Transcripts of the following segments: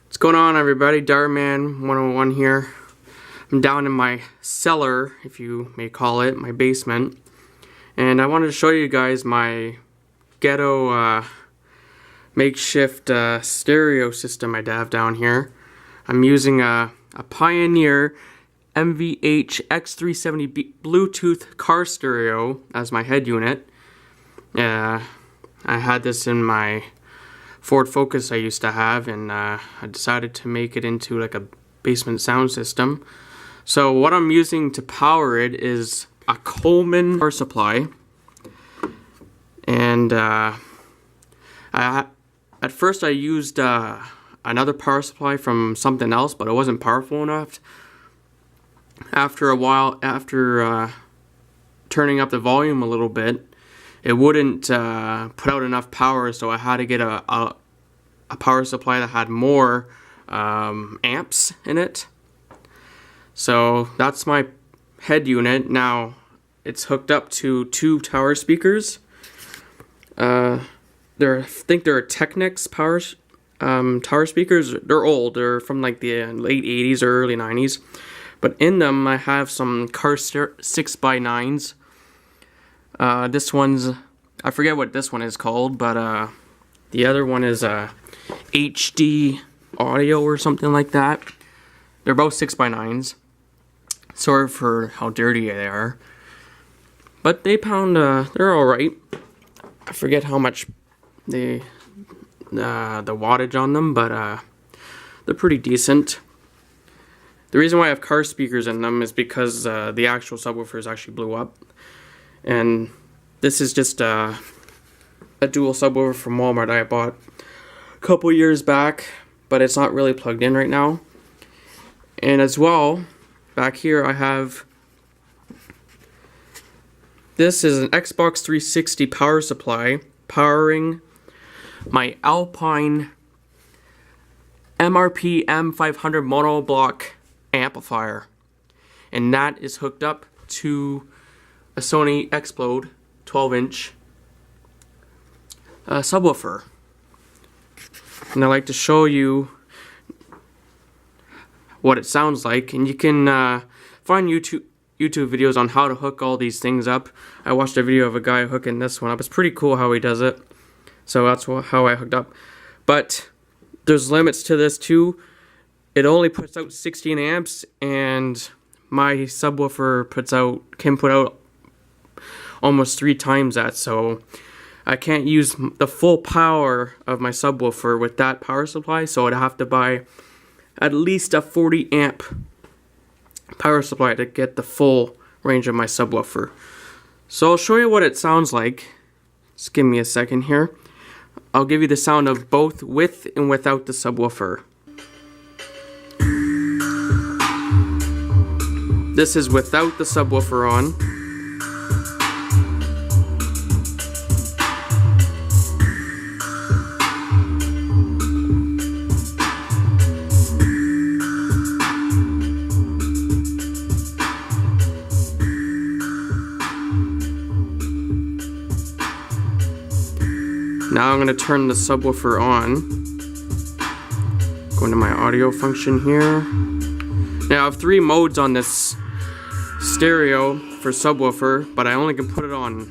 What's going on, everybody? Darman 101 here. I'm down in my cellar, if you may call it, my basement, and I wanted to show you guys my ghetto makeshift stereo system I have down here. I'm using a Pioneer MVH X370 Bluetooth car stereo as my head unit. I had this in my Ford Focus I used to have, and I decided to make it into like a basement sound system. So what I'm using to power it is a Coleman power supply, and at first I used another power supply from something else, but it wasn't powerful enough. After a while, after turning up the volume a little bit, it wouldn't put out enough power, so I had to get a power supply that had more amps in it. So that's my head unit. Now it's hooked up to two tower speakers. I think they're Technics tower speakers. They're old. They're from like the late 80s or early 90s. But in them I have some car 6x9s. This one's, I forget what this one is called, but the other one is HD audio or something like that. They're both 6x9s. Sorry for how dirty they are, but they pound. They're all right. I forget how much the wattage on them, but they're pretty decent. The reason why I have car speakers in them is because the actual subwoofers actually blew up. And this is just a dual subwoofer from Walmart I bought a couple years back, but it's not really plugged in right now. And as well, back here I have, this is an Xbox 360 power supply powering my Alpine MRP M500 monoblock amplifier. And that is hooked up to a Sony Explode 12-inch subwoofer. And I like to show you what it sounds like, and you can find YouTube videos on how to hook all these things up. I watched a video of a guy hooking this one up. It's pretty cool how he does it. So that's how I hooked up. But there's limits to this too. It only puts out 16 amps, and my subwoofer can put out almost 3 times that, so I can't use the full power of my subwoofer with that power supply, so I'd have to buy at least a 40 amp power supply to get the full range of my subwoofer. So I'll show you what it sounds like. Just give me a second here. I'll give you the sound of both with and without the subwoofer. This is without the subwoofer on. Now I'm going to turn the subwoofer on. Go into my audio function here. Now I have 3 modes on this stereo for subwoofer, but I only can put it on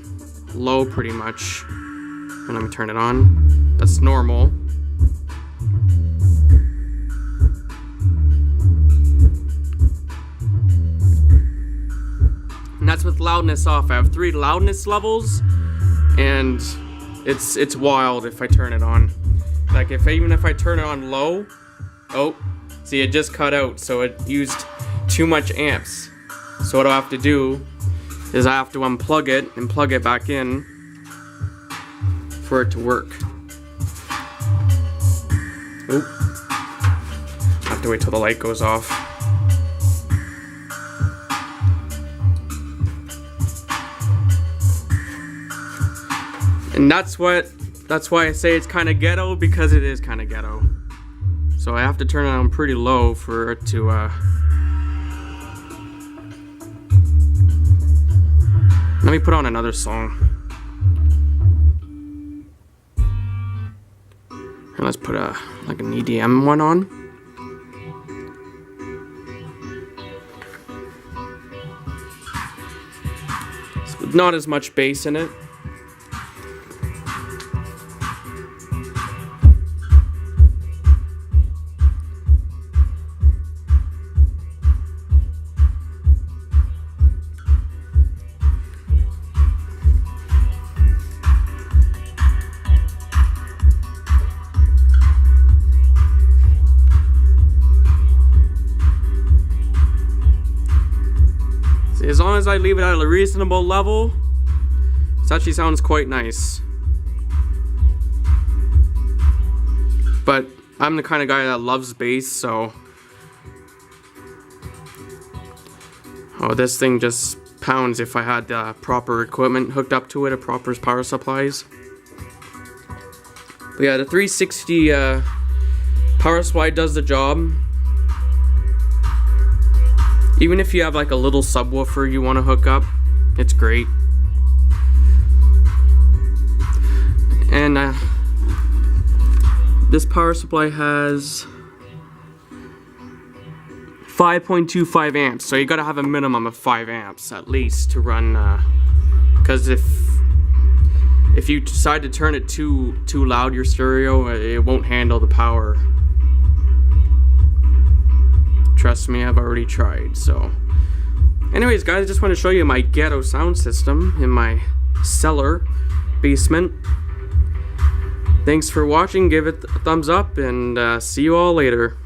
low pretty much. And let me turn it on. That's normal. And that's with loudness off. I have 3 loudness levels, and it's wild if I turn it on. Like even if I turn it on low, oh, see, it just cut out, so it used too much amps. So what I have to do is I have to unplug it and plug it back in for it to work. Oop. I have to wait till the light goes off. And that's why I say it's kind of ghetto, because it is kind of ghetto. So I have to turn it on pretty low for it to let me put on another song. And let's put like an EDM one on. not as much bass in it. As long as I leave it at a reasonable level, it actually sounds quite nice. But I'm the kind of guy that loves bass, so... Oh, this thing just pounds if I had proper equipment hooked up to it, proper power supplies. But yeah, the 360 power supply does the job. Even if you have like a little subwoofer you want to hook up, it's great. And this power supply has 5.25 amps, so you gotta have a minimum of 5 amps at least to run, because if you decide to turn it too loud, your stereo, it won't handle the power. Trust me, I've already tried. So anyways guys, I just want to show you my ghetto sound system in my cellar basement. Thanks for watching, give it a thumbs up, and see you all later.